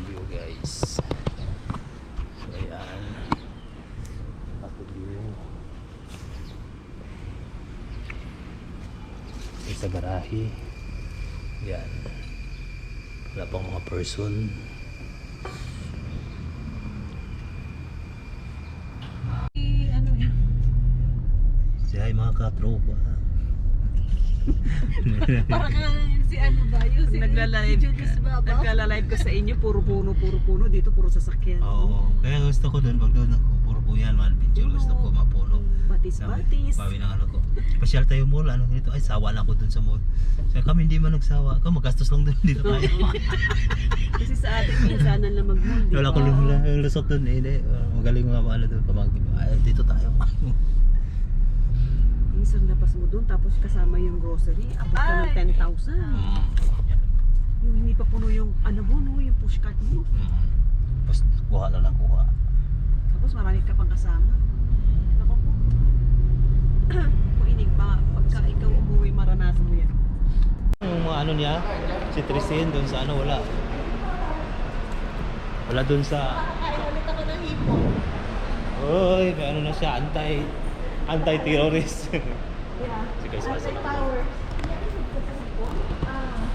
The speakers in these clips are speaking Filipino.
view guys. So ayan, Baguio view. Sa garahe. Yan, wala pang mga person. Siya ay mga katropa. Para kang si ano ba yun? Si Nagla-live. Nagla-live ko sa inyo, puro puno. Dito puro sasakyan. Oo, kaya gusto ko doon, pag doon ako, puro po yan, mahal picture, gusto ko mapuno. Batis. Sabi ng ano ko, pasyal tayo mall, ano dito, ay sawa na ako doon sa mall. Kaya kami hindi man nagsawa, kung magastos lang doon dito tayo. Kasi sa atin, minsanan lang mag-mall. Wala ko lusot doon, magaling mga ano doon, pamangkin ko, ay dito tayo. Isang labas mo doon, tapos kasama yung grocery, abot ka ng 10,000. Yung hindi pa puno yung ano mo, no, yung pushcart mo. Tapos kuha lang ng kuha. Tapos marami ka pang kasama. Naku po. Kung inig pa, pagka ikaw umuwi, maranasan mo yan. Yung mga ano niya, si Trisin doon sa ano, wala. Wala doon sa... Ulit ako ng hipon. Oy, may ano na siya, anti-terrorist. Yeah. Si guys, masa lang. Power.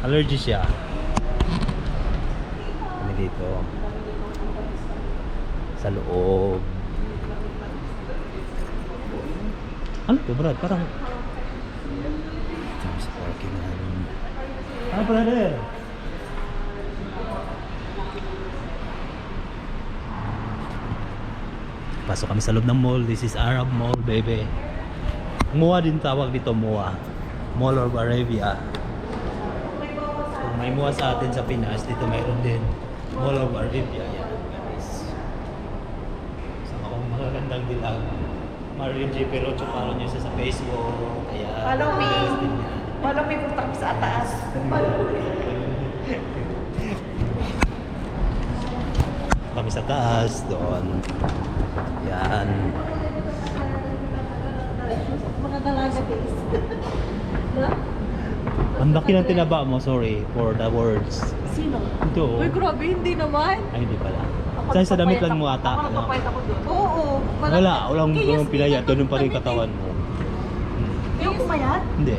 Allergy siya. Kami dito. Sa loob. Ano to, Brad? Parang... Kami sa parking namin. Ah, brother! Pasok kami sa loob ng mall. This is Arab Mall, baby. MOA din tawag dito, MOA. Mall of Arabia. Kung may MOA sa atin sa Pinas, dito mayroon din Mall of Arabia. Yan, guys. Sa mga magagandang dilag. Marilyn J. Perocho, follow nyo siya sa Facebook. Kaya, Follow me. Follow me, punta ko sa taas. Kami sa taas, doon. Yan. Mga dalaga guys. Ang laki ng tinaba mo, sorry for the words. Sino? Ito. Uy, grabe, hindi naman. Ay, hindi pala. Saan sa damit lang mo ata? Ako Ano? nagpapayat ako doon. Oo. Walang Kaya pinayat. skin Ganun pa rin damit katawan eh. mo. Hindi ako pumayat? Hindi.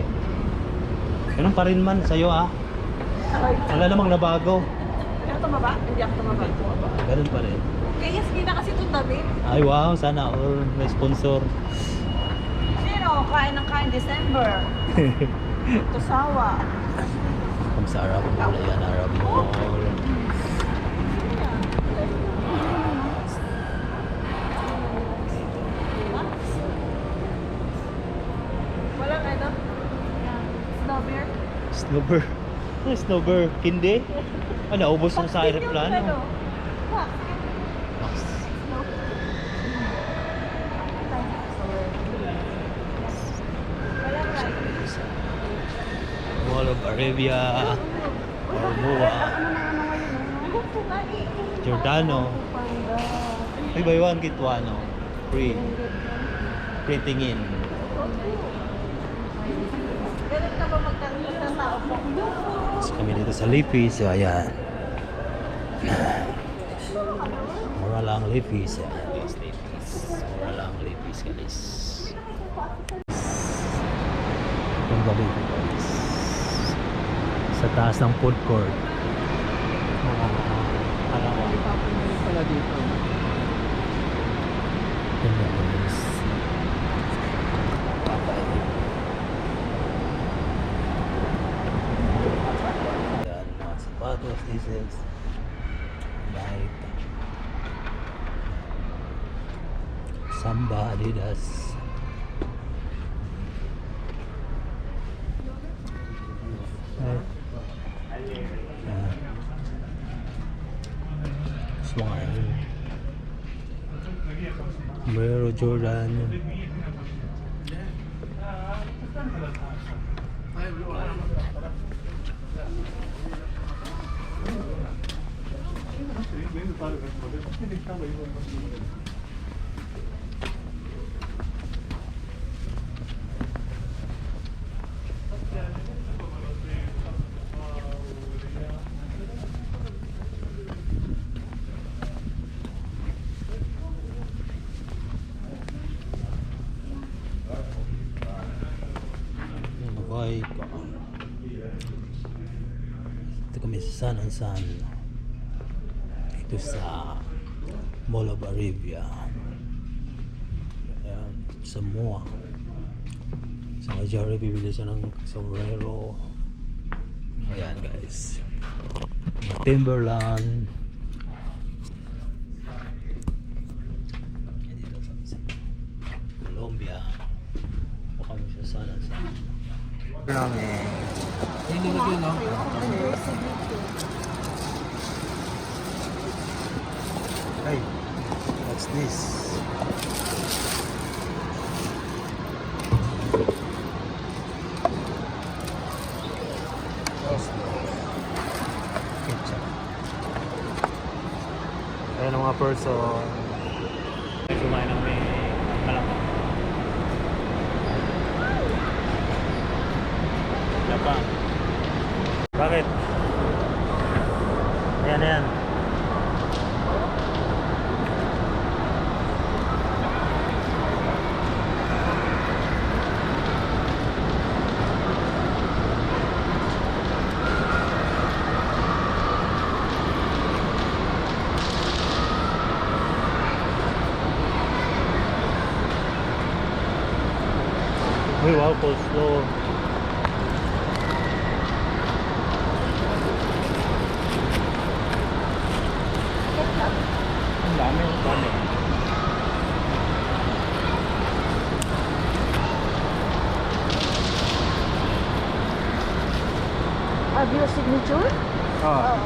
Ganun pa rin man sa'yo ah. Wala namang nabago. Pero tumaba? Hindi ako tumaba. Ganun pa rin. Kaya skin na kasi itong damit. Ay wow, sana all may sponsor. Sino? Kain ng kain December. Tusawa. Kami sa Arab Mall. Ayan, Arab Mall. Walang ano? Snowbeer? Snowbird. Ano snowbird? Hindi? Ah, naubos yung sa aeroplano. Mall of Arabia. Or MOA. Giordano. Ay, buy one, get one. Oh. Free. Free tingin. Ganun ka ba magkatao po? So kami dito sa Lipis. So ayan. Mura lang Lipis. Ayan, guys, Lipis. Mura lang Lipis, guys. Ang gabi ko, guys. Sa taas ng food court. Halawa. Pala dito. Yan na, guys. Yan, mga sapatos. This is light. Samba, Adidas. Smile. Pero Jordan. Sansan. Ito sa Mall of Arabia. Ayan, sa MOA. Sa Majari, bibili siya ng sombrero. Ayan guys. Timberland. Ayan dito sa Colombia. O kami siya sana sa namin. Hindi na yun, no? Hey, what's this? Ketchup. Ayan ang mga person. Sumain ng may malaki. Japan. Bakit? Ayan, ayan. Uy, wow, coleslaw. Ang dami. Dami. Have your signature? Ah,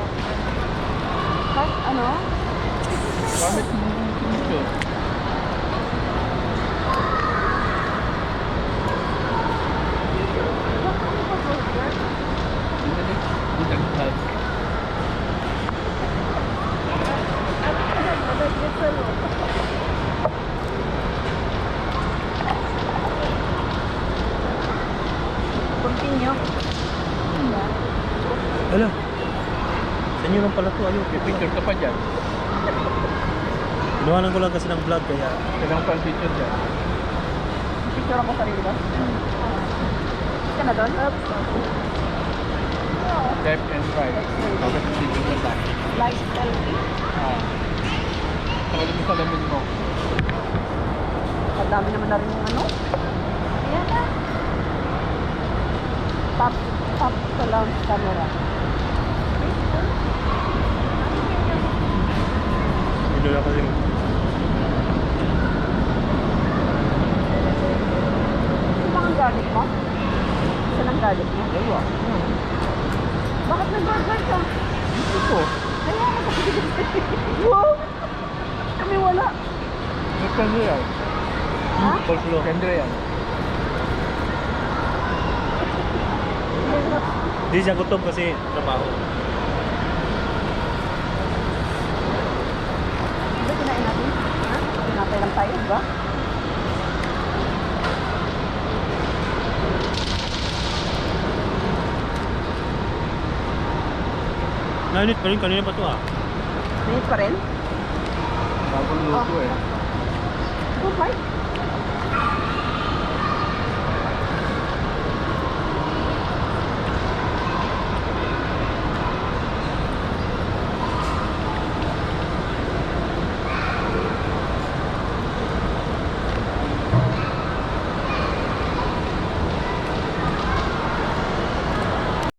Kahit ano? bakit mo ito? Continue. Ala. Sa inyo lang pala to, ayun. Picture ka pa dyan. Inuwanan ko lang kasi ng vlog kaya. Kailangan pa ang picture dyan. Picture ako sarili ko. Ka na doon? Left and right. Bakit picture ka sa akin? Like selfie. Ah. Tagal mo sa lamin mo. Ang dami naman na rin yung ano. Ayan na. Tap ko lang sa camera. Hindi na kasi. Ano bang ang garlic mo? Saan ang garlic mo? Dalawa. Bakit nag-burger ka? Ito. Kaya wow! Kami wala. Nagkanda yan. Ha? Coleslaw. Kanda yan. Hindi siya gutom kasi trabaho. Hindi, kinain natin. Ha? Pinatay lang tayo, di ba? Nainit pa rin, kanina pa to ah. Minute pa rin. Bagong luto eh. Good, right?